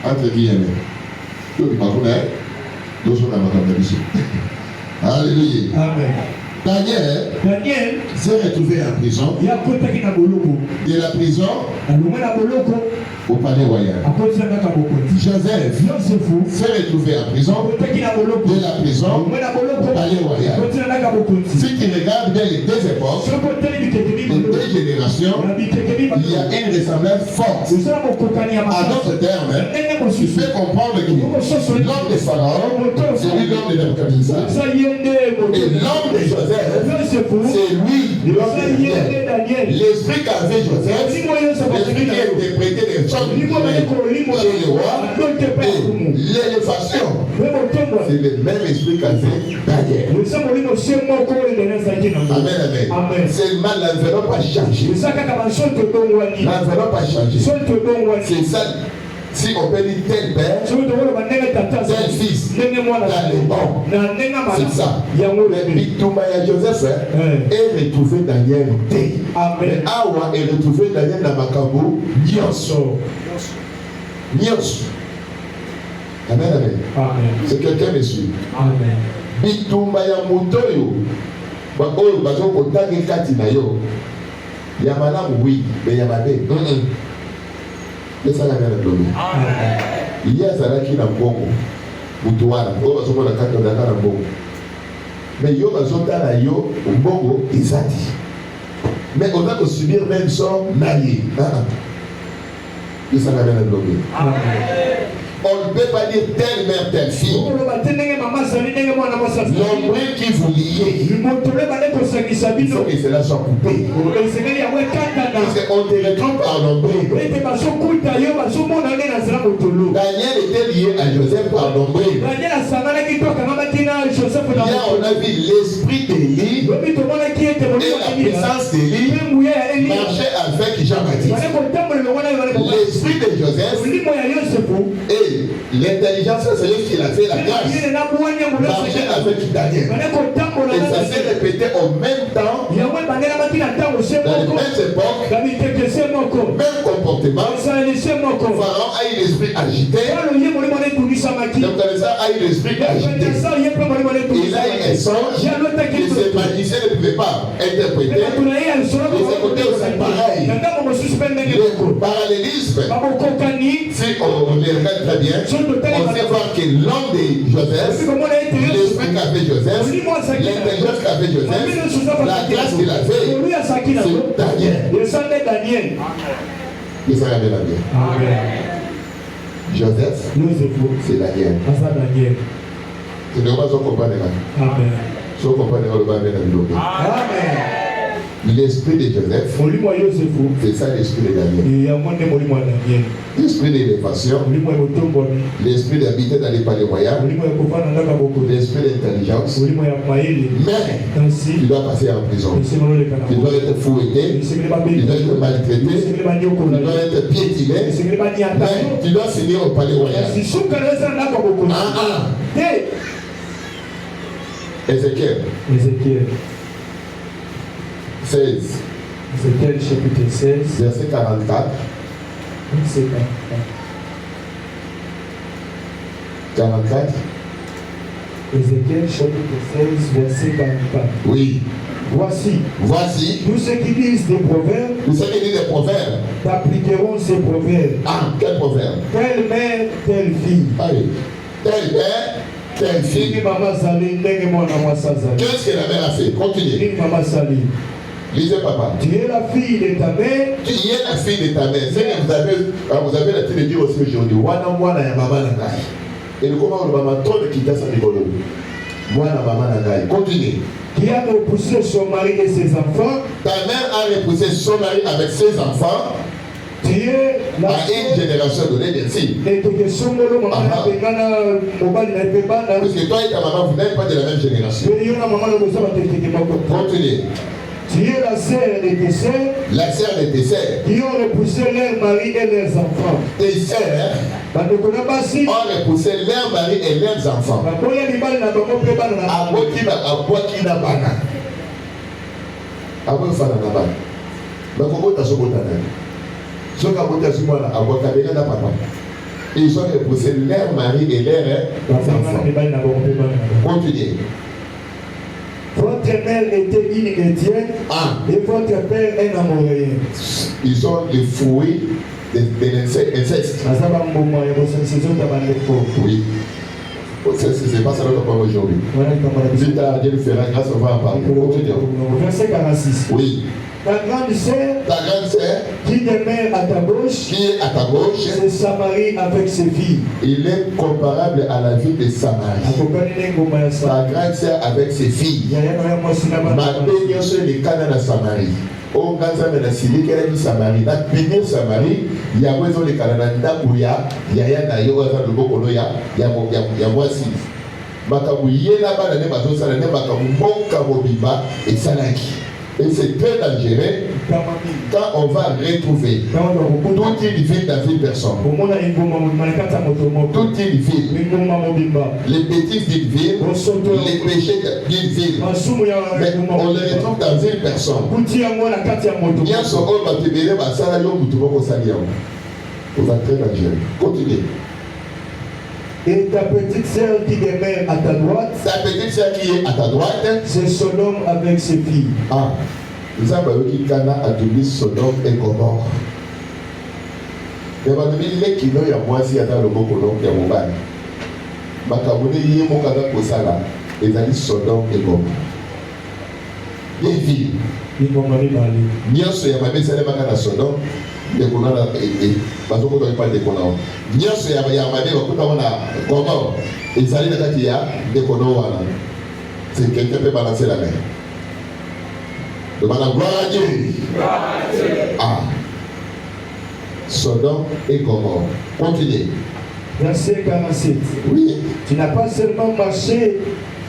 Entre guillemets. Tout le monde connaît. Nous sommes dans ma mission. Alléluia. Amen. Daniel s'est retrouvé en prison. De la prison au palais royal. Joseph s'est retrouvé en prison. De la prison au palais royal. Si tu regardes bien les deux époques, les deux générations, il y a une ressemblance forte. À d'autres termes, tu fais comprendre que l'homme de Pharaon, c'est lui l'homme de Nebuchadnezzar. Et l'homme de Joseph, c'est lui Daniel. L'esprit qu'avait Joseph, l'esprit qui a interprété les choses chez le roi, et l'élévation, c'est le même esprit qu'avait Daniel. Amen. Seulement l'enveloppe a changé. L'enveloppe a changé. C'est ça. Si on peut dire tel père, tel fils, dans les bons, c'est ça. Mais Bitoumaya Joseph est retrouvé Daniel T. Mais Awa est retrouvé Daniel Namakabo Nyos. Amen, amen. C'est quelqu'un me suit. Amen. Bitoumaya Motoyo. Oyo bazo kotangi kati na yo. Yamala oui, mais yamade. Laissez la main de l'homme. Il y a ça qui n'a pas de boutoir. On va se voir la carte de la carte. Mais il y a un autre là, yo, au bongo, ils a dit. Mais on a que subir même son naïe. Laissez la main de l'homme. On ne peut pas dire telle mère, telle fille. L'ombrelle qui vous liez, il faut que cela soit coupé. Parce qu'on te retrouve par l'ombrelle. Daniel était lié à Joseph par l'ombrelle. Là, on a vu l'esprit d'Élie et la puissance d'Élie marcher avec Jean-Baptiste. L'esprit de Joseph et l'intelligence, c'est celui qui a fait la grâce. Marcher avec Daniel. Et ça s'est répété au même temps, dans les mêmes époques, même comportement. Pharaon a eu l'esprit agité. Donc ça a eu l'esprit agité. Il a eu un songe que ces magiciens ne pouvaient pas interpréter. Et c'est côté aussi pareil. Le parallélisme, si on les regarde très bien, on sait voir que l'homme de Joseph, l'esprit qu'avait Joseph, l'intelligence qu'avait Joseph, la grâce qu'il a fait, c'est Daniel. Et ça avait la bien. Joseph, c'est Daniel. C'est le roi qui comprend. Amen. Si on comprend, on va bien dans. Amen. L'esprit de Joseph, c'est ça l'esprit de Daniel. L'esprit d'élévation, l'esprit d'habiter dans les palais royaux, l'esprit d'intelligence. Mais tu dois passer en prison. Tu dois être fouetté, tu dois être maltraité, tu dois être piétiné, mais tu dois finir au palais royal. Ézéchiel 16. Ézéchiel chapitre 16. Verset 44. 44. Ézéchiel chapitre 16, verset 44. Oui. Voici. Tous ceux qui disent des proverbes. T'appliqueront ces proverbes. Ah, quel proverbe? Telle mère, telle fille. Allez. Telle mère, telle fille. Qu'est-ce que la mère a fait? Continuez. Lisez, papa. Tu es la fille de ta mère. Tu es la fille de ta mère. C'est que vous avez la tête de dire aussi aujourd'hui. Et le comment on va trop de quitter sa rigolo. Moi, la maman n'a continue. Qui a repoussé son mari et ses enfants. Ta mère a repoussé son mari avec ses enfants. Tu es la une génération donnée, merci. Parce que toi et ta maman, vous n'êtes pas de la même génération. Continuez. Tu es la sœur de tes sœurs. La sœur de tes sœurs. Qui ont repoussé leur mari et leurs enfants. Tes sœurs ont repoussé leur mari et leurs enfants. Ce qu'a dit moi, à Botabéna, papa. Ils ont épousé leur mari et leurs enfants. Continuez. Votre mère était une chrétienne et votre père un amoréen. Ils sont les fruits de l'inceste. Oui. C'est pas ça qu'on parle aujourd'hui. Si tu as dit faire grâce, on va en parler. Verset 46. Oui. Ta grande sœur, qui demeure à ta gauche, c'est Samarie avec ses filles. Il est comparable à la vie de Samarie. Ta grande sœur avec ses filles. Ma bénion sur les canaux de Samarie. Au Gaza, mais la Syrie, qu'elle a dit Samarie. La bénion Samarie, il y a besoin de Canada, il y a le Bokoloya, il y a voici. Makabouye là-bas, la neba zosala, neba kabou, kabobiba et salaki. Et c'est très dangereux quand on va retrouver toute une ville dans une personne. Toute une ville. Les bêtises d'une ville, les péchés d'une ville. Mais on les retrouve dans une personne. On va très dangereux. Continuez. Et ta petite sœur qui demeure à ta droite, c'est Sodome avec ses filles. Ah, nous avons dit Cana a donné Sodome et Gomorrhe. Il y a des qui n'ont pas moisi à le Bokolo qui a mon bail. Makabone yé mon kada kosala, et d'aller Sodome et Gomorrhe. Des villes. Bien sûr, il y a ma belle salée makana Sodome. De Konana et parce qu'on ne pas de Konana. Bien sûr, il y a ma belle Gomorrhe. Et ça allait qu'il y a des Konana. C'est quelqu'un peut balancer la main. Demande la gloire à Dieu. Ah. Sodome et Gomorrhe. Continuez. Verset 47. Oui. Tu n'as pas seulement marché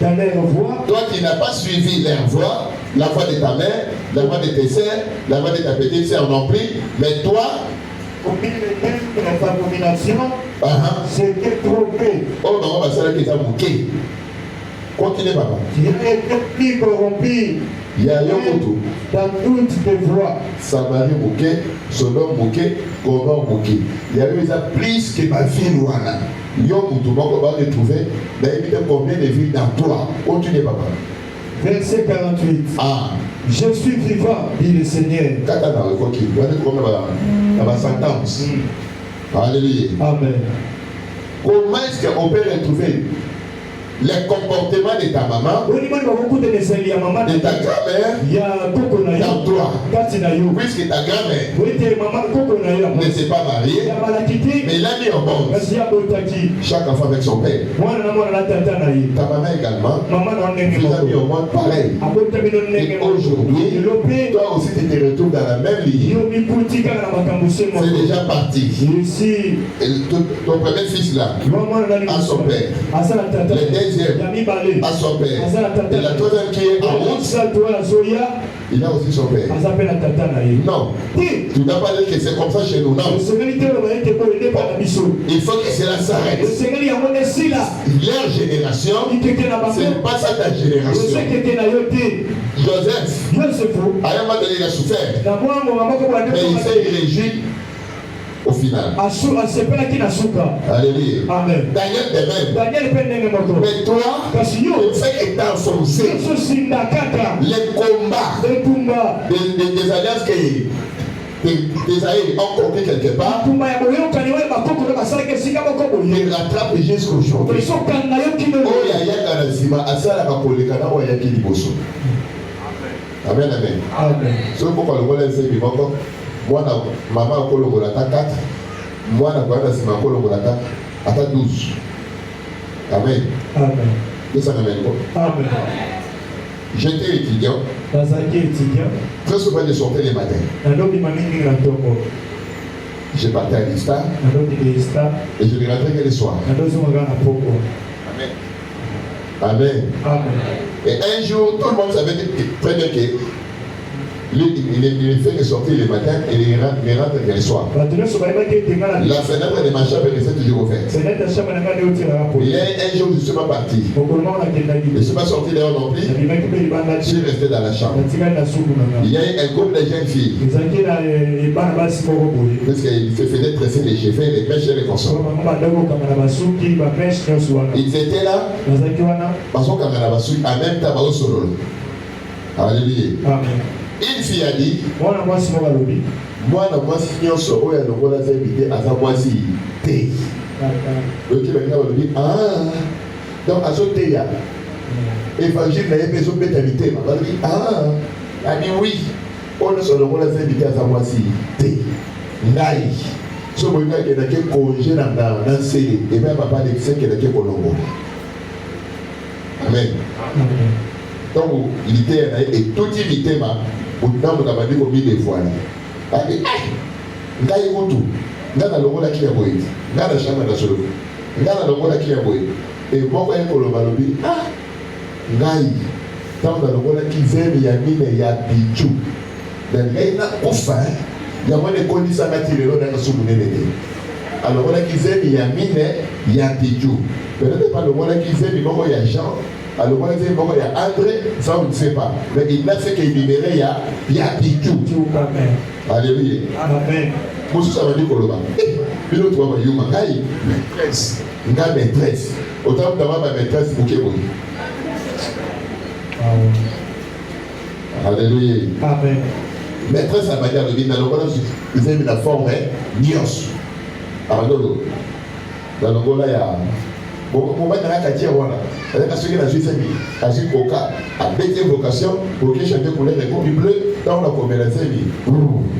dans leur voie. Toi qui n'as pas suivi leur voie, la voie de ta mère, la voie de tes sœurs, la voie de ta petite sœur non plus, mais toi, au milieu de les abominations, c'était trompé. Oh, non, on va savoir qu'il t'a manqué. Continuez, papa. Tu as été plus corrompu. Il y a un autre. Dans toutes tes voies. Samarie moqué, Sodome moqué, Gomorrhe moqué. Il y a eu plus que ma fille Louana. Yo, on va retrouver. D'ailleurs, combien de villes dans toi? Continuez, papa. Verset 48. Ah. Je suis vivant, dit le Seigneur. Katana, il faut qu'il y ait une sentence. Alléluia. Amen. Comment est-ce qu'on peut retrouver les comportements de ta maman, de ta grand-mère, dans toi? Puisque ta grand-mère ne s'est pas mariée, mais l'a mis au monde. Chaque enfant avec son père. Ta maman également, tu l'as mis au monde pareil. Et aujourd'hui, toi aussi tu te retrouves dans la même ligne. C'est déjà parti. Et ton premier fils là, à son père. Le deuxième à son père. Et la troisième qui est en route, il a aussi son père. Non. Tu n'as pas dit que c'est comme ça chez nous. Non. Il faut que cela s'arrête. Leur génération, ce n'est pas ça ta génération. Joseph, à un moment donné, il a souffert. Mais il s'est régi au final. Alléluia. Amen. Daniel de même. Mais toi, le fait que tu as enfoncé les combats des alliances des aïeux ont compris quelque part, ils rattrapent jusqu'aujourd'hui. Amen, amen. Ce pourquoi le monde est vivant. Moi, maman a colombo la 4. Moi, je suis colombo la 12. Amen. Amen. Ça m'amène quoi? Amen. J'étais étudiant. Très souvent, je sortais les matins. Je partais à l'Ista. Et je ne rentrais que les soirs. Amen. Amen. Amen. Et un jour, tout le monde savait très bien que Il fait sortir le matin et il rentre le soir. La fenêtre de ma chambre est toujours ouverte. Il y a un jour où je ne suis pas parti. Je ne suis pas sorti dehors non plus. Je suis resté dans la chambre. Il y a un couple de jeunes filles. Parce qu'il faisait tresser les cheveux, les mèches et les consorts. Ils étaient là. Parce qu'en même temps, alléluia. Une fille a dit, moi, moi, si on se voit, on va inviter à sa voici. Donc, il va dire, ah, donc, à ce thé, évangile n'a pas besoin d'être invité. Ah, elle dit oui, on se voit inviter à sa voici. Thé, naï. Ce moment qu'il y a un congé dans le CD, et même papa de ce qu'il y a un colombo. Amen. Donc, il était et tout il était ma. Au temps où on a dit qu'on des fois. Il dit, ngai mutu, ngana longola kia boy, ngana shamba na solo, ngana longola kia boy. Et moko ya kolomba lobi, ngai, tant na longola ki zemi ya mine ya bichu. Dan ngai na kufa, ya mone kondisa ngati lelo na sumu nene. Alors on a qui zemi ya mine ya bichu. Peut-être pas longola ki zemi moko ya Jean. Alors, moi, je dis, il y a André, ça on ne sait pas. Mais il n'a fait qu'il libérait, il y a Pitou. Alléluia. Amen. Moi, ça va dire Koloba. Puis l'autre, on va dire, maîtresse. Nga maîtresse. Autant que ma maîtresse, pour qu'il y ait. Alléluia. Amen. Maîtresse, ça va dire, vous avez la forme, Nios. Abandonne. Dans le Gola, il y a. Moment dans la quartier voilà avec ceux qui la Suisse a dit coca a bêté vocation pour que chacun couleur les combis bleus dans la combinaison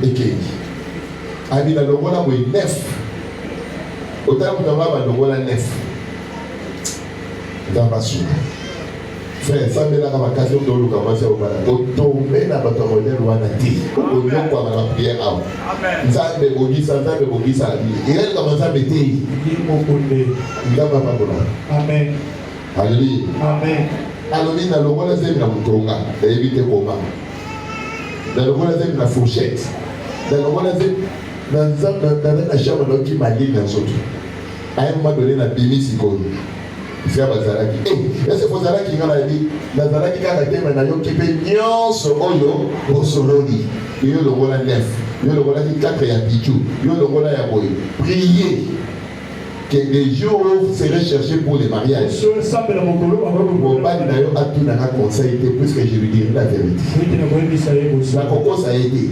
et qui a dit la logola oui neuf autant que dans la logola neuf dans ma sou frère ça me la vacation de l'eau commencer au bala tomber dans votre modèle ou anati au lieu quoi la prière out amen ça me bogi ça il est commencé à mettre il va pas amen alléluia amen alléluia na logola zemi na mutonga da éviter comment na logola zemi na fourchette na logola zemi na chambre là qui m'a dit dans autres à un moment donné na bimisi ko Frère Bazaraki. Est-ce que Bazaraki a dit Bazaraki a été maintenant qui fait nyonso oyo osoloni. Il y a le rôle 9. Il y a le rôle 4 et à Pichou. Il y a le rôle à Boy. Priez que les jours seraient cherchés pour les mariages. Mon père d'ailleurs a tout dans un conseil plus que je lui dirai la vérité. La coco ça a été.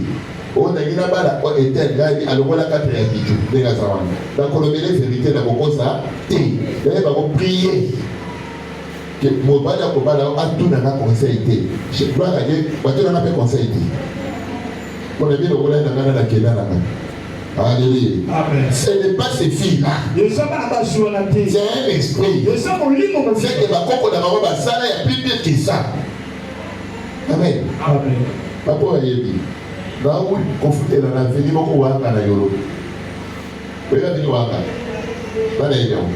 On a dit là-bas, on était un gars, alors on a 4 et à Pichou. Donc on a mis la vérité dans mon conseil. Il va prier que mon père a tout dans un conseil. Je crois que on a fait conseil. On a vu le rôle dans la Kédana. Alléluia. Amen. Ce n'est pas ces filles-là. C'est un esprit. C'est que la coco de maman ça là, il y a plus pire que ça. Amen. Amen. Papa a dit, là où confronté dans la vie, beaucoup de gens ont yolo. Regardez nous là. Là les gens.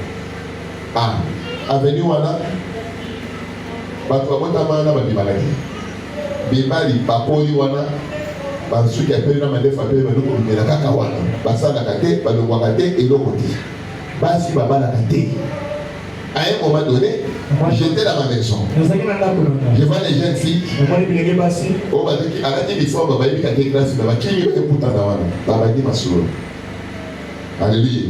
Ah, avenue wana. Bato abota na ba bimalaki. Bimali papoli wana. Basuki apeli na mandefa apeli baloko lumela kaka wana basalaka te balongwaka te eloko te basi babalaka te. À un moment donné, j'étais dans ma maison. Je vois les jeunes filles. Oh, bah, arrêtez des fois, bah, il y a des classes, bah, qui est le putain d'avant, bah, dit ma soeur. Alléluia.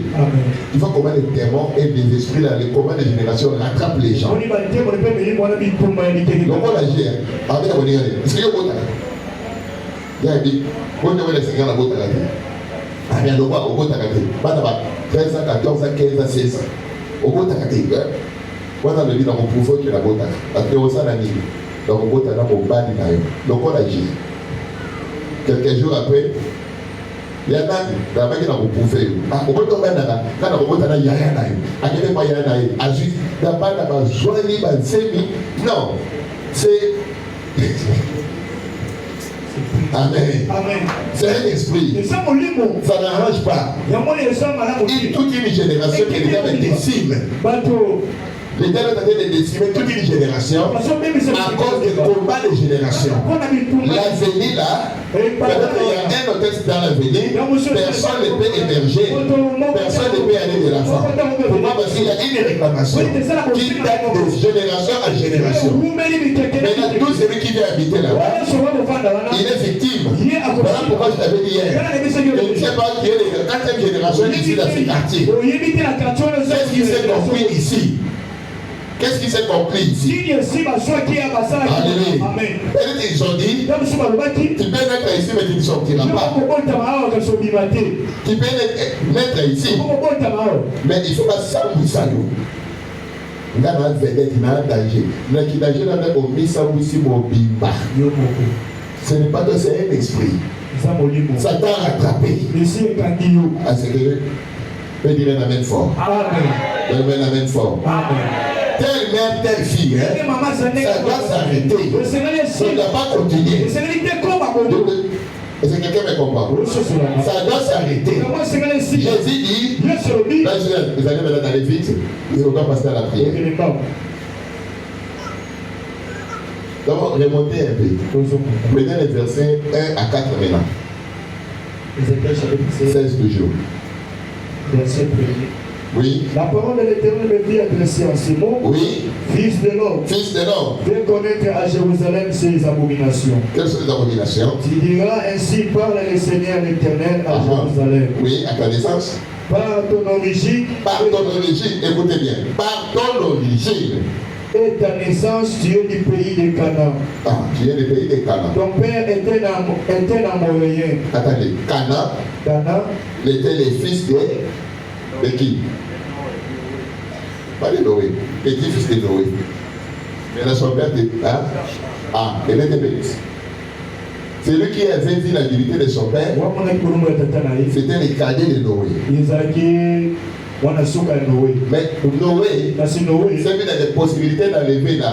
Il faut comment les démons et les esprits, là, comment les générations rattrapent les gens. Donc, on a géré. Avec la bonne idée. Est-ce que vous avez il y a dit, vous devez laisser la botte à la tête. Ah, bien, le roi, au bout de la tête. Pas d'abord, 13 ans, 14 ans, 15 ans, 16 ans. Au bout de la tête. Moi, je le dis dans mon pouvoir que la botte. Après, on s'en a mis. Donc, au bout de la tête, on bat du naïf. Donc, on a géré. Quelques jours après, il y a un qui a mon pouvoir. Ah, au bout de la tête, quand on botte, il y a rien naïf. À quel point il y a un naïf. À juste, il n'y a pas de joie libre, non. C'est. Amen. Amen. C'est un esprit. Ça n'arrange pas. Et toute une génération qui est déjà décime. L'Éternel est en train de décimer toute une génération à cause des combats de génération. L'avenir là, peut-être qu'il y a un autre dans l'avenir, personne ne peut émerger, personne ne peut aller de l'avant. Pourquoi? Parce qu'il y a une réclamation qui date de génération à génération. Maintenant, tout celui qui vient habiter là-bas, il est victime. Voilà pourquoi je t'avais dit hier. Je ne sais pas qui est la 4e génération ici dans ce quartier. Qu'est-ce qui s'est compris ici? Qu'est-ce qui s'est compris ici? Alléluia. Peut-être ils ont dit, tu peux naître ici mais tu ne sortiras pas. Tu peux naître ici, mais il faut pas ça pour ça. Ngana vedette na danger. Na qui danger na ko misa wisi mobimba. Ce n'est pas que c'est un esprit. Ça t'a rattrapé. Ah, c'est que peut dire un amen fort. Amen. Un amen fort. Amen. Telle mère, telle fille, hein, ça doit s'arrêter. Ça ne doit pas continuer. Est-ce que quelqu'un me comprend? Ça doit s'arrêter. Jésus dit, là, vous allez maintenant aller vite, et on doit passer à la prière. Donc, remontez un peu. Prenez les versets 1 à 4 maintenant. 16 toujours. Verset 1er. Oui. La parole de l'Éternel me fit adresser en ces mots. Oui. Fils de l'homme. Fils de l'homme. Fais connaître à Jérusalem ses abominations. Quelles sont les abominations? Tu diras ainsi parle le Seigneur l'Éternel à Jérusalem. Oui, à ta naissance. Par ton origine. Par ton origine, écoutez bien. Par ton origine. Et ta naissance, tu es du pays de Canaan. Ah, tu es du pays de Canaan. Ton père était un Amoréen. Attendez, Canaan était les fils de qui? Pas de Noé, petit-fils de Noé. Mais son père était. Elle était petite. C'est lui qui avait vu la dignité de son père. C'était les cadets de Noé. Mais Noé, c'est vu dans les possibilités d'enlever la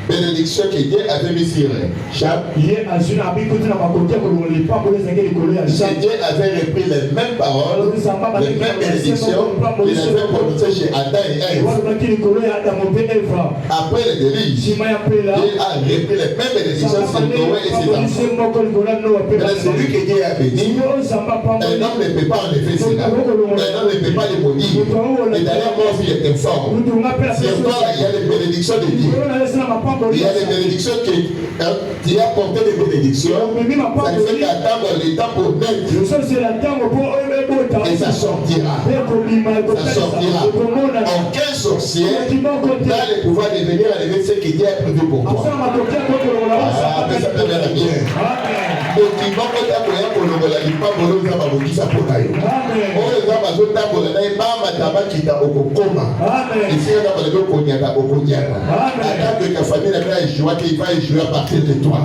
bénédiction que Dieu avait mis sur Cham. Dieu avait repris les mêmes paroles, les mêmes bénédictions qu'il avait prononcées chez Adam et Ève. Après le déluge, Dieu a repris les mêmes bénédictions sur Noé et ses enfants. Mais celui que Dieu a béni, un homme ne peut pas enlever cela. Un homme ne peut pas les maudire. Et d'ailleurs, mon fils était fort. C'est toi, il y a des bénédictions de Dieu. Il y a des bénédictions qui a porté des bénédictions. Ça fait qu'attendre le temps pour naître. Et ça sortira. Ça sortira. Aucun sorcier n'a le pouvoir de venir enlever ce que Dieu a prévu pour toi. Ah, mais ça te met la bien. Donc, il va pas t'appeler pour le voler, il va pas voler, il va pas voler, ça pour tailler. On va pas voler, il va pas mataba qui t'a au coma. Et si on a pas le dos qu'on y a au cognac. Attends que ta famille va échouer, qu'il va échouer à partir de toi.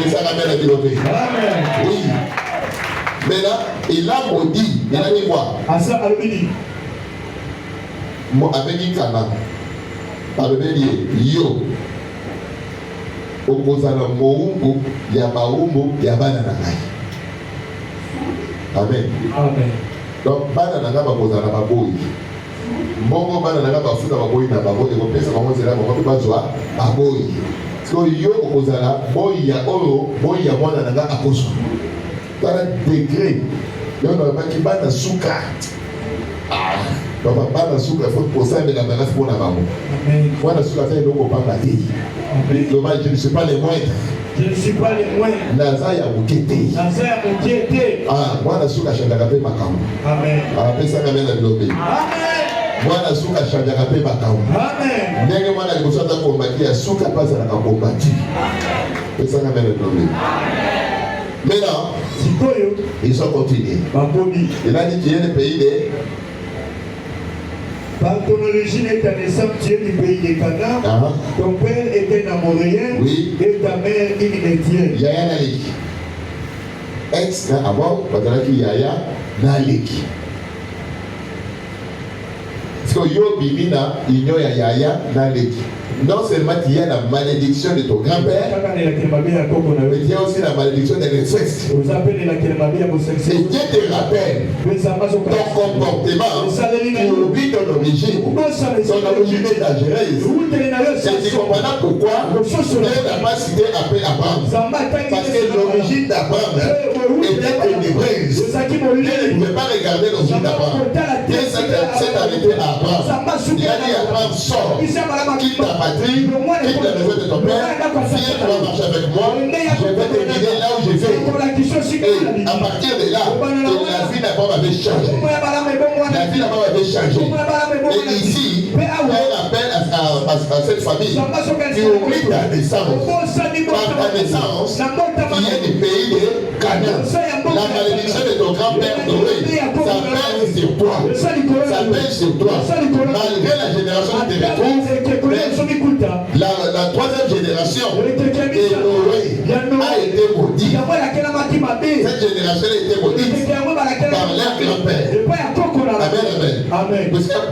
Et ça ramène à développer. Oui. Mais là, il a maudit. Il a dit quoi? Avec une canne. Par le bélier, yo. Okozala moumbu ya baumbu ya bana na ngai. Amen. Amen. Donc bana na ngai bakozala baboyi. Mbongo bana na ngai bafuta baboyi na baboyi ekopesa bango nzela bango bazwa baboyi. So yo okozala boyi ya oyo boyi ya mwana na ngai akozwa. Tala degré. Yo na baki bana suka. Papa bana suka faut poser de la menace pour na bango. Amen. Mwana suka fait donc pas bater. Je ne suis pas les moindres. Je ne suis pas les moindres. Nazaya Mukete. Ah, moi, je suis à Chandarapé Makam. Amen. Ah, ça quand même la globée. Amen. Moi, je suis à Chandarapé Makam. Amen. N'est-ce pas la grosse attaque combattie à Souka pas à la combattie. Et ça quand même la globée. Maintenant, ils ont continué. Il a dit qu'il y a des pays de. Par ton origine et ta naissance, tu es du pays de Canaan. Ton père était un Amoréen. Oui. Et ta mère une Étienne. Yaya Nalik. Ex na avant, Batalaki Yaya Nalik. Parce que yo bimina inyo ya Yaya Nalik. Non seulement il y a la malédiction de ton grand-père, mais il y a aussi la malédiction de l'inceste. Et Dieu te rappelle ton comportement, tu oublies ton origine. Ton origine est dangereuse. Et tu comprends pourquoi Dieu n'a pas cité après Abraham. Parce que l'origine d'Abraham était ténébreuse. Dieu ne pouvait pas regarder l'origine d'Abraham. Dieu s'est arrêté à Abraham. Il a dit à Abraham, sors, quitte ta patrie, quitte la maison de ton père, viens, tu vas marcher avec moi, je vais te guider là où je vais. Et à partir de là, la vie d'Abraham avait changé. La vie d'Abraham avait changé. Et ici, Dieu rappelle à cette famille, tu oublies ta naissance. Par ta naissance, qui est du pays de Canaan. La malédiction de ton grand-père doré, ça pèse sur toi. Ça pèse sur toi. Malgré la génération qui te retrouve, la troisième génération est dorée, a été maudite. Cette génération a été maudite par leur grand-père. Amen.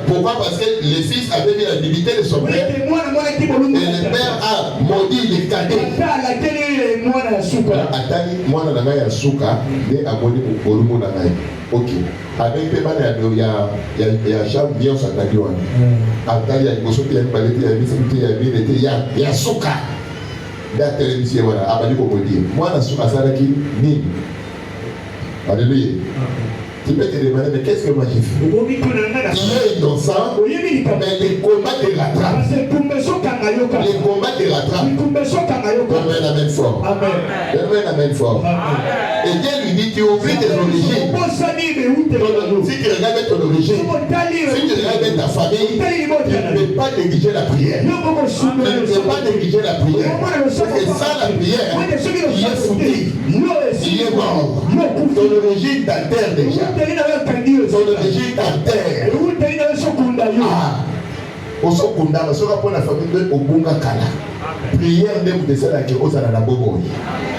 Pourquoi? Parce que le fils avait mis la dignité de son père et le père a maudit les cadets. Atani mwana na ngai ya suka nde amoni olumu na ngai. Ok. Avec pe bana ya chambre bien s'atali wana. Atali ya liboso te ya mibale te ya misato te ya mine te ya suka. Da télévision wana abali ko modi. Mwana suka asalaki nini? Alléluia. Tu peux te demander, mais qu'est-ce que moi j'ai fait? Tu es innocent, mais les combats te rattrapent. Les combats te rattrapent. Donne-moi la main fort. Donne-moi la main fort. Et Dieu lui dit, tu oublies tes origines. Si tu regardes ton origine, si tu regardes ta famille, tu ne peux pas négliger la prière. Tu ne peux pas négliger la prière. Parce que sans la prière, il est foutu. Il est mort. Ton origine t'altère déjà. Son origine t'altère. Osokunda, soka pour la famille de Obunga Kala. Prière de Moudessala qui ose à la bobo.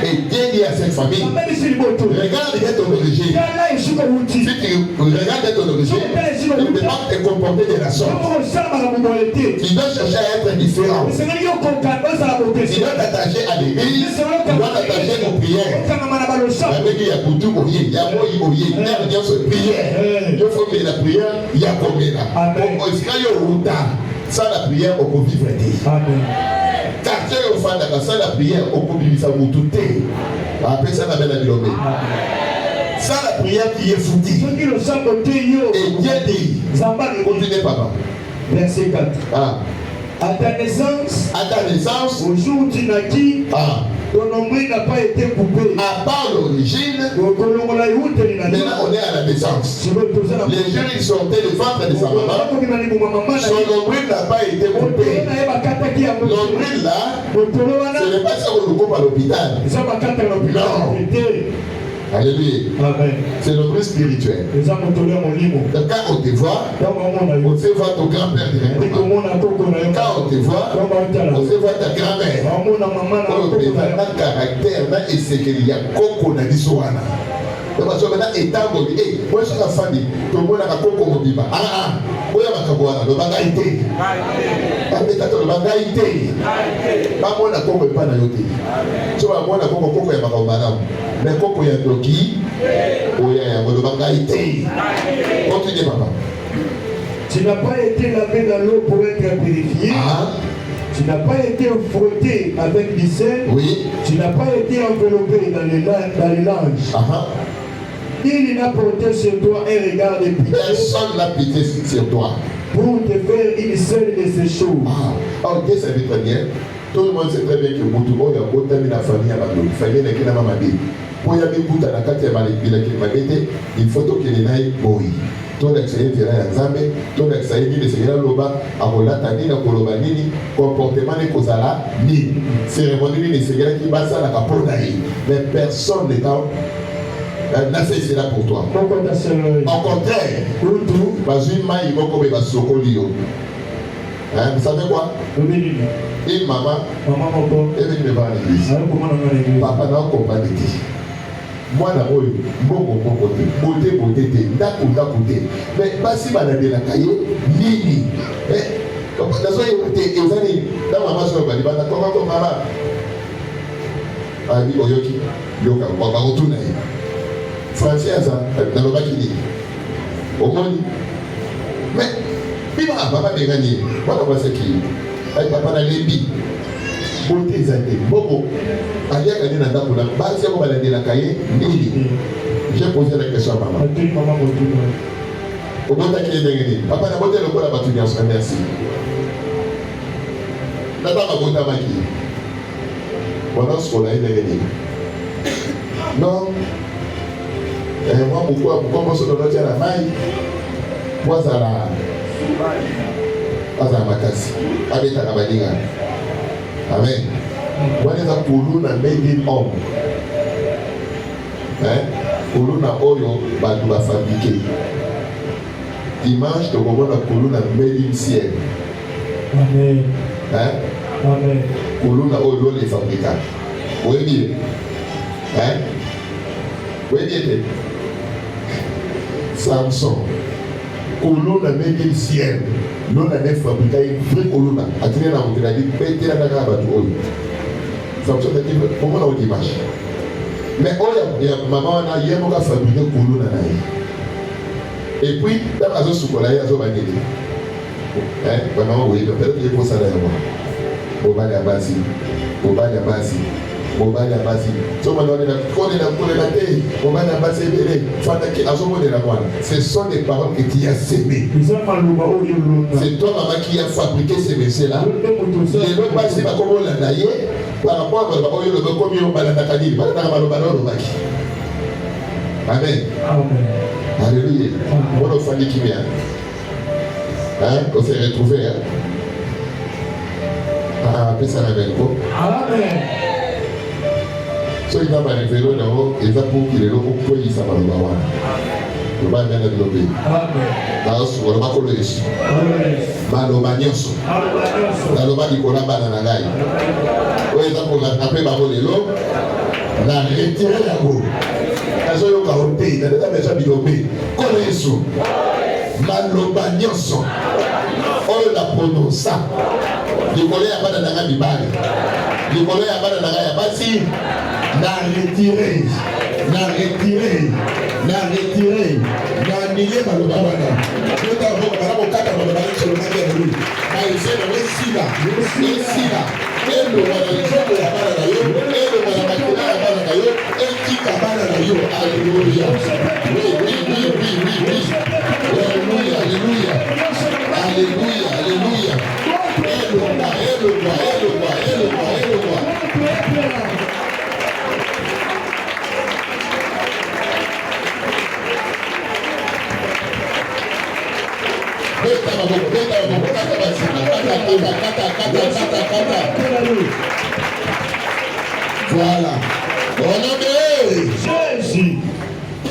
Et Dieu dit à cette famille, regarde ton origine. Si tu regardes ton origine, tu ne peux pas te comporter de la sorte. Tu dois chercher à être différent. Tu dois t'attacher à l'église, tu dois t'attacher aux prières. Avec il y a Koutou Oye, il y a Moï Oye, il y a prière. Il faut que la prière, il y a combien là. Sans la prière, on peut vivre. Quartier au fond de sans la prière, on peut vivre ça tout. Après ça, on a la bilobé. Sans la prière qui est foutue. Et Dieu dit, continuez papa. Verset 4. À ta naissance, au jour où tu naquis, ton nombril n'a pas été coupé. À part l'origine, maintenant on est à la naissance. Les gens ils sortaient du ventre de sa maman. Son nombril n'a pas été coupé. Nombril là, ce n'est pas ça qu'on le coupe à l'hôpital. Non. Alléluia. C'est le vrai spirituel. Quand on te voit, on sait voir ton grand-père directement. Quand on te voit, on sait voir ta grand-mère. On peut voir un caractère, et c'est qu'il y a coco na disoana. Donc maintenant étant bon, moi je suis la famille, tout le monde a coco mobile. Moi je suis le bagaïté. Le bagaïté. Pas moi na coco pas na yoté. Tu vois moi na coco ya makambana. Mais coco ya doki, oya ya le bagaïté. Continue papa. Tu n'as pas été lavé dans l'eau pour être purifié. Tu n'as pas été frotté avec du sel. Oui. Tu n'as pas été enveloppé dans les langes. Il n'a porté sur toi un regard de pitié. Personne n'a pitié sur toi. Pour te faire une seule de ces choses. Alors Dieu savait très bien. Tout le monde sait très bien que Moutoumo a contamé la famille à la famille. Famille n'est qu'une maman. Pour y aller pour la carte il faut que les naïs boy. Tout l'excellent vient à Zambé, tout l'excellent dit le Seigneur Loba, à Molatani, à Kolobanini, comportement de Kozala, ni cérémonie de Seigneur qui va ça la caponaï. Mais personne n'est en. Là, c'est là pour toi. Au contraire, Bazuma, il va comme il Sokolio. Vous savez quoi? Une maman, elle vient me voir à l'église. Papa n'a pas compris. Moi, na oyo, beauté, mais pas si mal à la cahier, nini. nazo ezali na mama so bali bana ko mama abi oyoki yoka baba otuna ye français ça na loba kini omoni mais biba papa bengani wala kwa seki ai papa na lembi bonté ezali bobo aliaka nini na ndako na basi yako balandelaka ye nini. J'ai posé la question à maman. Au bout de qui papa n'a pas été le coup à la battu. Merci. D'abord, ma bonne amie. Pendant ce qu'on a été non. Moi, pourquoi on se donne à la maille? Moi, ça la. Pas à ma casse. Avec ta cabaniga. Amen. Moi, les apollos n'a made in homme. Koluna oyo batu ba fabriqué. Dimanche to komona koluna made in ciel. Amen. Amen. Koluna oyo les fabricants. Oui bien. Oui bien. Samson. Koluna made in ciel. Non la nef fabriqué vrai koluna. Atine na mutila di pete na ka batu oyo. Samson a dit comment on dimanche. Mais il y a maman qui a fabriqué Koulouna. Et puis, dans la zone Soukola, il y a zone Bagéli. Maman, oui, peut-être qu'il y a pour ça d'ailleurs. Bobali Abasi, Bobali Abasi, Bobali Abasi. Ce sont des paroles que tu as sémées. C'est toi, maman, qui a fabriqué ces messieurs-là. Les gens passent par comment on l'a naillé. Par rapport à ce que vous Amen. Alléluia. On a fait qui vient. On s'est retrouvés. Ça la belle. Amen. So il va pas révéler là-haut, il va pour qu'il ait l'eau pour qu'il s'en va là-bas. Le bas bien développé. Là, on va coller ici. Malomagnoso. Maloma Nicolas Bananagai. Oui, donc on a appelé Babolelo. On a retiré la boue. La zone au Kaoté, dans la maison Bilobé. Connaissons. Malomagnoso. On l'a prononcé. Nicolas Bananaga Bibali. Nicolas Bananaga Yabasi. Na retiré. Na retiré. Na retiré. Na annulé Malomagana. Nous avons kata Malomagana sur le magasin de lui. Mais c'est le Sila. Le Sila. Et le Malomagana ya bana na yo. Et le Malomagana ya bana na yo. Et qui kabana na yo. Alléluia. Oui. Alléluia, alléluia. Alléluia, alléluia. Et le roi. Voilà. Jésus.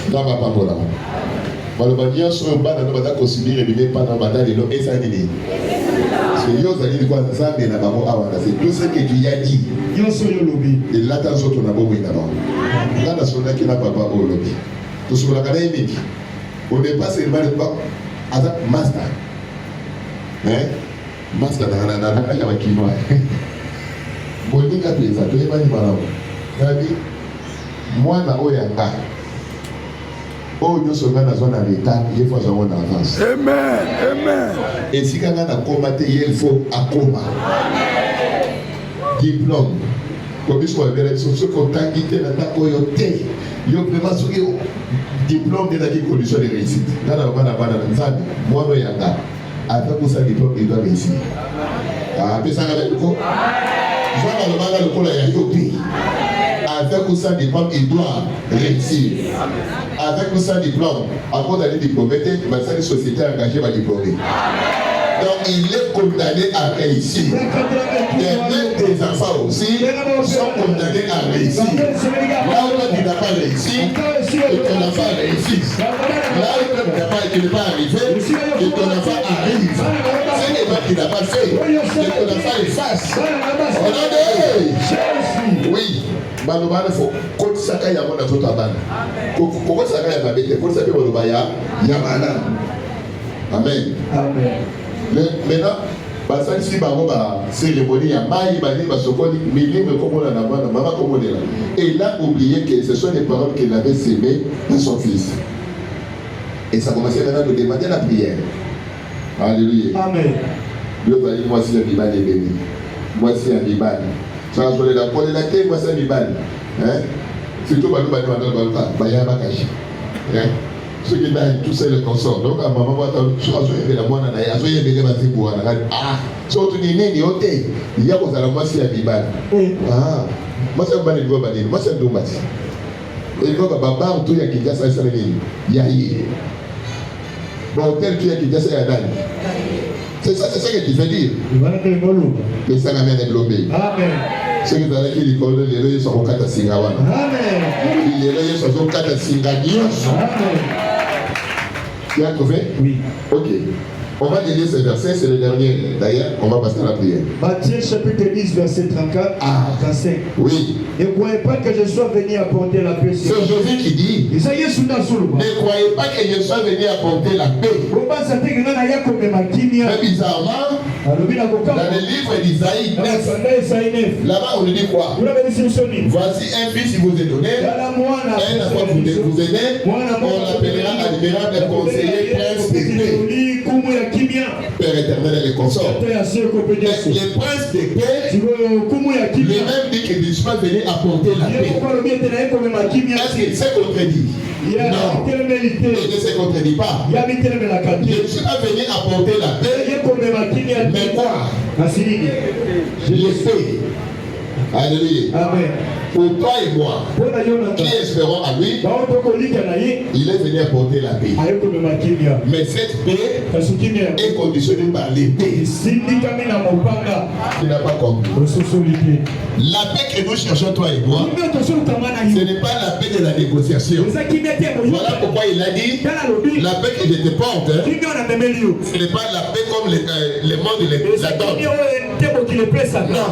Dans ma parole. Malobania sur un bas dans le considéré le pas dans bataille de et ça dit. C'est yo ça dit quoi ça mais na maman awa c'est tout ce que tu as dit. Yo sur le lobby. Et là dans autres na bobo ina ba. Là na sona qui na papa au lobby. Tout sur la cadre émique. On n'est pas seulement le pas à master. Master na ya wakino. Bolinga pesa to yeba ni bana. Nabi mwana oyanga. Oh, nous sommes dans l'état, il faut avoir une avance. Amen. Et si quelqu'un a combattu, il faut accombattre. Diplôme. Comme il soit vérifié, ce qu'on t'a quitté dans ta coyoté, il y a vraiment ce diplôme de la condition de réussite. Là, on va avoir un examen. Moi, je suis là. Avec pour ça, diplôme, il doit réussir. Ah, puis ça va être quoi? Je vais aller le col à Yopi. Avec ça, diplôme, il doit réussir. Avec ça, diplôme, avant d'aller diplômer, ma société engagée va diplômer. Donc, il est condamné à réussir. Des enfants aussi sont condamnés à réussir. Là où tu n'as pas réussi, que ton enfant réussisse. Là où tu n'es pas arrivé, que ton enfant arrive. C'est des gens qui n'ont pas fait, que ton enfant le fasse. Oui. Malobana faut côté saka ya mona toto abana. Koko saka ya babete, côté saka malobaya ya mana. Amen. Maintenant basalisi bango bacérémonie ya mai bani basokoli milime komona na bana mama komodela. Et il a oublié que ce sont les paroles qu'il avait sémées dans son fils. Et ça commençait maintenant de demander la prière. Alléluia. Amen. Dieu va dire, moi si un Bible est béni. Moi si un Bible. Ça va jouer la poêle la tête, moi c'est un Bible. Surtout quand nous allons dans le cas, il y a un bagage. Ceux qui ont tout ça le consort. Donc à maman va tu as joué la moine na ya, joué bébé basi pour na. Ah, so tu ni nini yote. Il y a pour ça moi si un Bible. Ah, moi c'est un bani go bani, moi c'est un dombati. Et donc baba tout ya kijasa ça nini? Yahi. Bon, tel tu ya kijasa ya nani? C'est ça que tu veux dire. Mais ça n'a rien développé. Amen. Ce que tu as dit, les collègues, les loyers sont au Kata Singawana. Amen. Les loyers sont au Kata Singadios. Amen. Tu as trouvé? Oui. Ok. On va lire ce verset, c'est le dernier. D'ailleurs, on va passer à la prière. Matthieu chapitre 10, verset 34 à 35. Oui. Ne croyez pas que je sois venu apporter la paix. C'est Jésus qui dit. Ne croyez pas que je sois venu apporter la paix. Mais bizarrement, dans le livre d'Isaïe 9, là-bas on nous dit quoi? Voici un fils qui vous est donné, un enfant vous est né, on l'appellera admirable conseiller, prince de paix. Père éternel et les consorts. Les princes de paix, lui-même dit qu'il ne soit venu apporter la paix. Est-ce qu'il s'est contredit? Non. Il ne se contredit pas. Je ne suis pas venu apporter la paix. Mais quoi? Je l'ai fait. Alléluia. Amen. Pour toi et moi, qui espérons à lui, il est venu apporter la paix. Mais cette paix est conditionnée par l'épée. Tu n'as pas compris. La paix que nous cherchons, toi et moi, ce n'est pas la paix de la négociation. Voilà pourquoi il a dit, la paix que je te porte, ce n'est pas la paix comme le monde la donne. Non,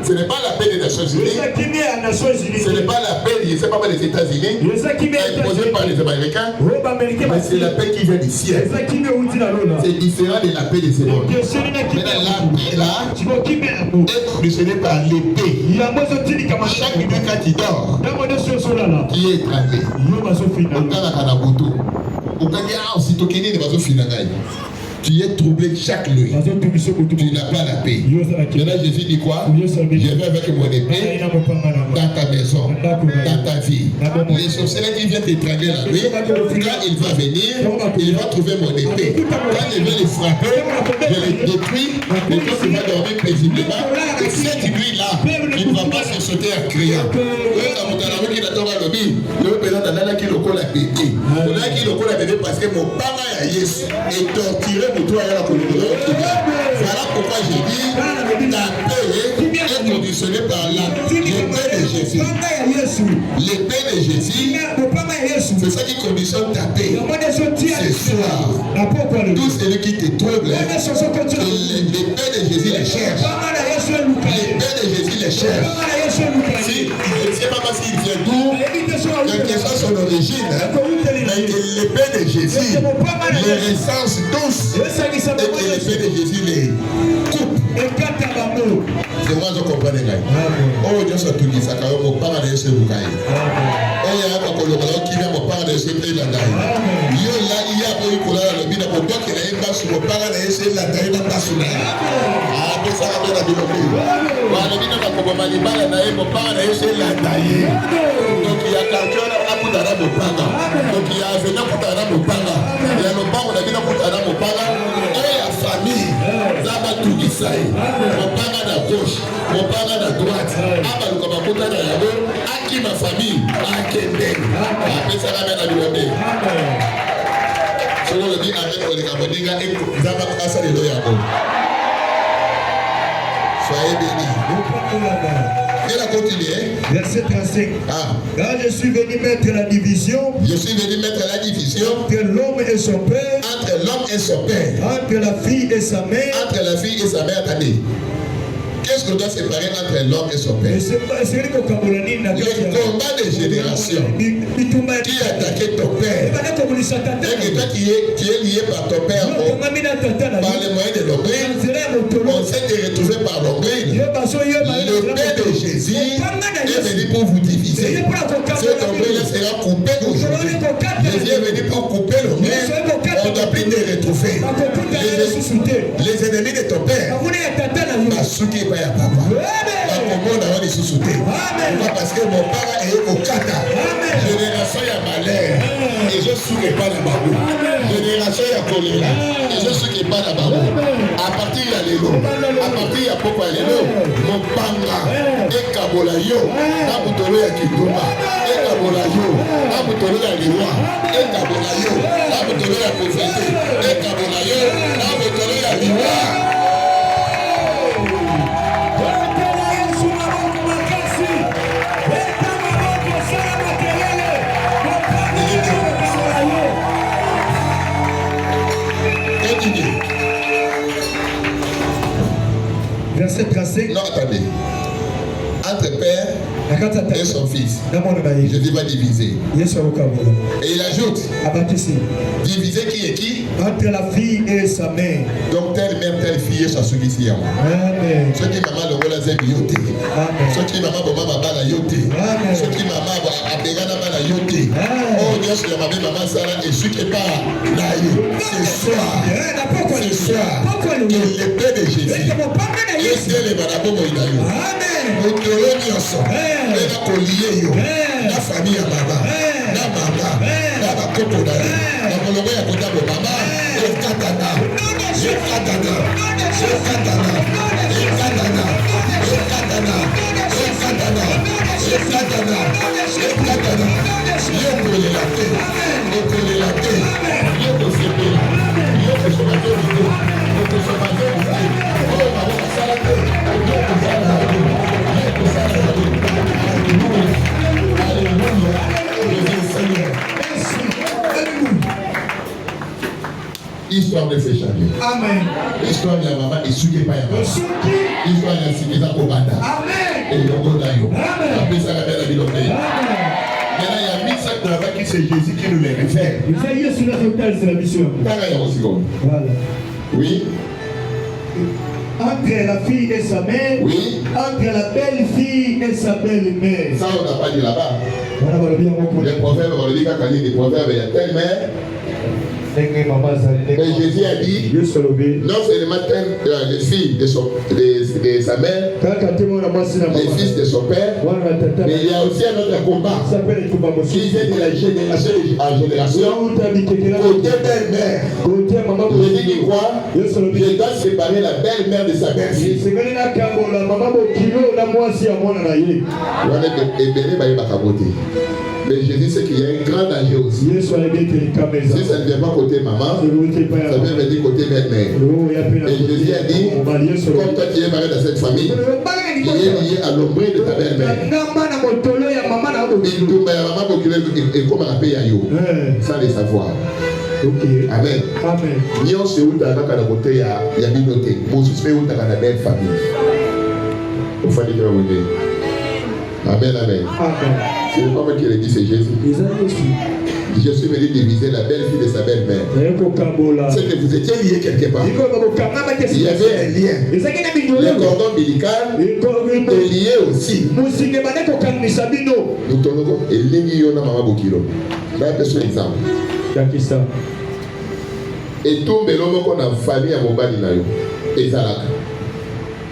ce n'est pas la paix des Nations Unies. Ce n'est pas la paix, je ne sais pas des États-Unis, imposée par les Américains, mais c'est la paix qui vient du ciel. C'est différent de la paix de ce monde. Maintenant, la paix là est conditionnée par l'épée. Chaque minute quand il dort, qui est étranglé. Tu es troublé chaque nuit. Tu n'as pas la paix. Maintenant Jésus dit quoi? Je vais avec mon épée dans ta maison, dans ta vie. Les sorciers qui viennent t'étrangler la nuit, quand il va venir, il va trouver mon épée. Quand je vais les frapper, je les détruis, et quand il va dormir paisiblement, et cette nuit-là, il ne va pas se sauter en criant. Parce que mon parent est torturé. Voilà pourquoi j'ai dit la paix est conditionnée par l'épée de Jésus. L'épée de Jésus, c'est ça qui conditionne ta paix. Ce soir, tout celui qui te trouble, l'épée de Jésus les cherche. L'épée de Jésus les cherche. Si, je ne sais pas s'il vient d'où, quelle que soit son origine, mais que l'épée de Jésus les recense tous. Et que l'épée de Jésus les coupe. C'est moi je comprends les gars. Oh, Dieu soit tout dit ça quand mon parent est chez vous. Oh, il y a un colloque qui vient mon parent est chez vous. Yo là, il y a un peu de couleur le bide pour toi qui n'est pas sur mon parent est chez la taille dans ta soulée. Ah, mais ça va bien la développer. Voilà, le bide n'a pas mal de mon parent est chez la taille. Donc il y a quelqu'un à bout d'ara mon parent. Donc il y a un venant pour d'ara mon parent. Il y a le parent de pour d'ara mon parent. Et la famille, ça va tout qui s'aille. Mon parent à gauche, mon parent à droite. Abal comme un pote à la gauche. À qui ma famille? À Kendek. Après ça va bien la développer. Selon le dit avec le Gaboniga et Zama Kassa de Loyabo. Soyez bénis. Elle a continué. Verset 35. Quand je suis venu mettre la division. Je suis venu mettre la division. Entre l'homme et son père. Entre l'homme et son père. Entre la fille et sa mère. Entre la fille et sa mère, attendez. Qu'est-ce qu'on doit séparer entre l'homme et son père? Le combat des générations qui a attaqué ton père. Et que toi qui es lié par ton père, par les moyens de l'ombril, on s'est retrouvé par l'ombril. Le père de Jésus est venu pour vous diviser. Cet ombril sera coupé aujourd'hui. Jésus est venu pour couper l'ombril. On ne doit plus te retrouver. Les ennemis de ton père, Basuki Baya Papa, parce que mon père est au Kata. Génération ya malheur, et je souhaite pas la babou. Génération ya choléra, et je souhaite pas la babou. À partir de l'élo, à partir de Papa l'élo, mon panga, et Kabolayo, Nabutolo ya Kiduma, et Kabolayo, Nabutolo ya Liwa, et Kabolayo, Nabutolo ya Kofete, et Kabolayo, Nabutolo ya Liwa. Verset 35. Non, attendez. Entre père et son fils, Jésus va diviser. Et il ajoute, diviser qui est qui? Entre la fille et sa mère. Donc telle mère, telle fille, ça se dit. Amen. Ce qui maman le rôle c'est yoté. Ce qui maman maman la yoté. Ce qui maman abegana la yoté. Oh Dieu sur ma maman Sarah et ce qui pas là ce soir. Ce soir. Le père de Jésus. Et c'est les malabos moïdayo. Amen. Na koliye yo na famille ya mama na mama na bakoko na na molongo ya kotabo mama ekatana ekatana ekatana ekatana ekatana ekatana ekatana ekatana yokolela te yokolela te yokosepela yokosomate bito yokosomate bito oyo babokosala te yokosala Histoire de fait changer. Amen. Histoire de la maman et ce qui n'est pas la maman. Histoire de la cité Kobanda. Amen. Et le Godayo. Après ça, la belle Abilonde. Maintenant, il y a 1500 travaux qui c'est Jésus qui nous les réfère. Il y a sur la totale, c'est la mission. Voilà. Oui. Entre la fille et sa mère, oui. Entre la belle fille et sa belle mère. Ça, on n'a pas dit là-bas. Les prophètes, on dit quand les prophètes, il y a telle mère. Mais Jésus a dit, non seulement les filles de sa mère, les fils de son père, mais il y a aussi un autre combat qui vient de la génération en génération. Côté belle-mère, Jésus dit quoi? Je dois séparer la belle-mère de sa belle-fille. Mais Jésus sait qu'il y a un grand danger aussi. Si ça ne vient pas côté maman, ça vient venir côté belle-mère. Et Jésus a dit, comme toi qui es marié dans cette famille, il est lié à l'ombril de ta belle-mère. Sans les savoir. Amen. Nous sommes dans la côté, il y a une noté. Nous sommes dans la belle famille. Au fond de Amen, amen. C'est pas moi qui l'ai dit, c'est Jésus. Je suis venu diviser la belle-fille de sa belle-mère. C'est que vous étiez liés quelque part. Il y avait un lien. Le cordon ombilical est lié aussi. Nous tournons et l'ingio na mama bokilo. Là, un exemple. Et tout le qu'on a famille à Mobali na yo. Et Zalaka.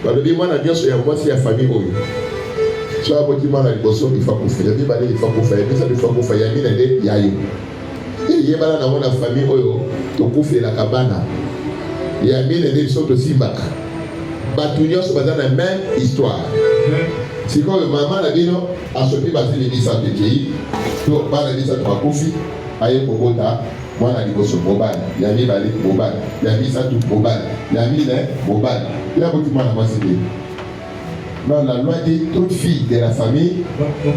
Parce que moi, na bien sûr, moi, c'est la famille. Tu as beaucoup de mal à l'émotion, il faut qu'on fasse. Il faut qu'on fasse. Il faut qu'on fasse. Il y a eu. Il y a dans la famille, tu as fait la cabane. Il y a mis les émissions de Simbaka. Batouillon, c'est dans la même histoire. C'est comme maman a dit non, à ce qui va se dire ça de pays. Tu vas dire ça de Koufi, aïe Bogota, moi la l'émotion mobile. Il y a mis la mobile. Il y a mis ça tout mobile. Il y a mis les mobile. Il y a beaucoup de mal à moi, c'est dit. Non, la loi dit toute fille de la famille, il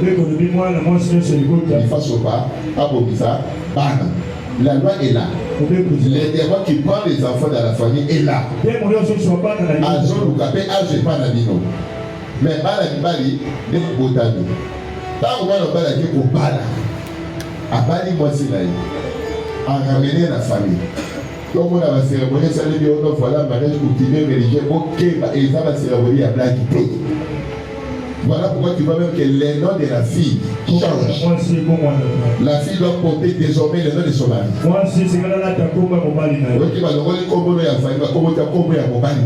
faut pas, à Bobisa, Bana. La loi est là. Les démons qui prennent les enfants dans la famille est là. Azon ou capé, âge pas la bino. Mais bala bali, ne botami. Tant qu'on a bala qui pour bala. Abali moi c'est là. À ramener la famille. Donc on a la cérémonie, ça veut dire on voilà mariage cultivé religieux. Ok, et ça va cérémonie à blague. Voilà pourquoi tu vois même que les noms de la fille changent. La fille doit porter désormais le nom de son mari. Ok, bah le rôle est comme la famille, comme tu as compris à mon mari.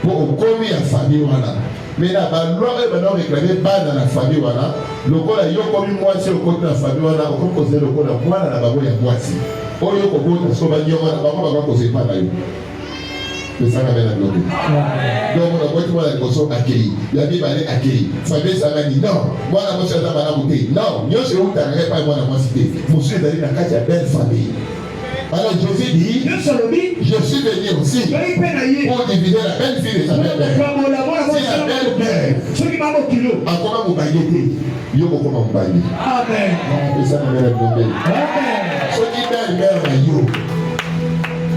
Pour combien de famille voilà. Mais là, la loi est maintenant réclamée pas dans la famille voilà. Le rôle est comme moi si au côté de la famille voilà, on peut poser le rôle à moi dans la babou et à moi si. Oh yo kobo na so ba nyoma na babou ba ko se pas là. Mais ça va bien la gloire. Donc on a beau tout le monde accueilli. La Bible est accueilli. Famille ça va dire non. Moi la moi ça va la beauté. Non, yo c'est où t'arrêtes pas moi la moi cité. Monsieur d'aller dans la belle famille. Alors Jésus dit, je suis venu aussi pour diviser la belle fille de sa belle mère. Si la belle mère, en comment vous baguez, yo comment vous baguez. Amen. Et ça me met la gloire. Amen. Ce qui belle mère yo.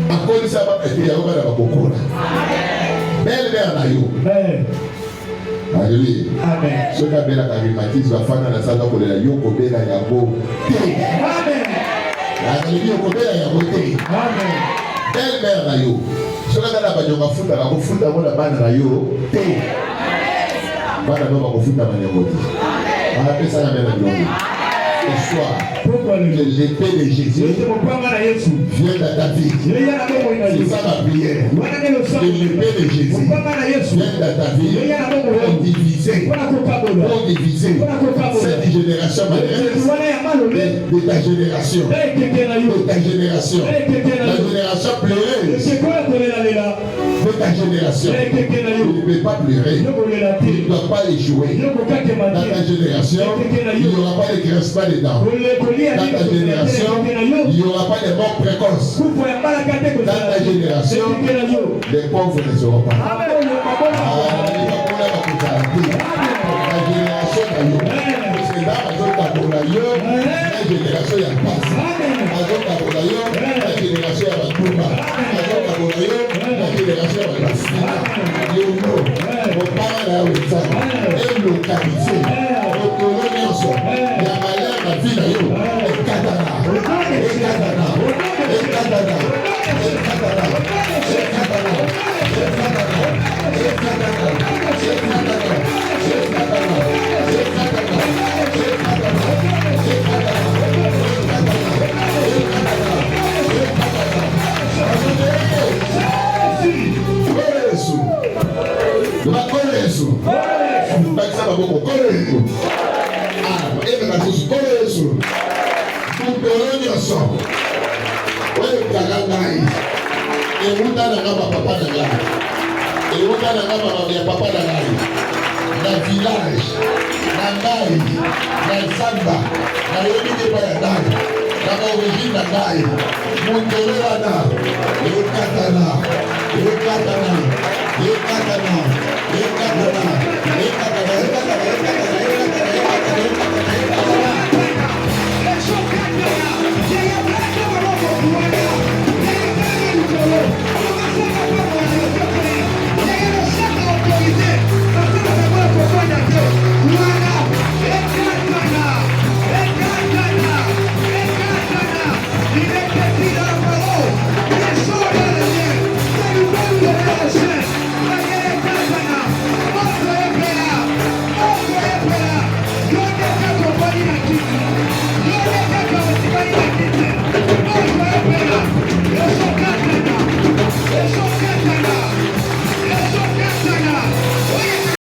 Akoli sama ete ya oba na bakokona. Belle mère na yo. Alléluia. Amen. Ce qu'a bela charismatique va faire na sala ko la yo ko bela ya bo. Amen. Alléluia ko bela ya bo te. Amen. Belle mère na yo. Ce qu'a na ba jonga futa ba ko futa mo na bana na yo te. Amen. Bana no ba ko futa ba nyango te. Amen. Ala pesa na bela gloire. Ce soir, l'épée de Jésus vient dans ta vie. C'est ça ma prière. L'épée de Jésus vient dans ta vie pour diviser cette génération malheureuse de ta génération. De ta génération. La génération pleureuse de ta génération. Tu ne peux pas pleurer. Tu ne dois pas échouer. Dans ta génération, il n'y aura pas de graissement dedans. Dans ta génération, il n'y aura pas de mort précoce. Dans ta génération, les pauvres ne seront pas. Katana.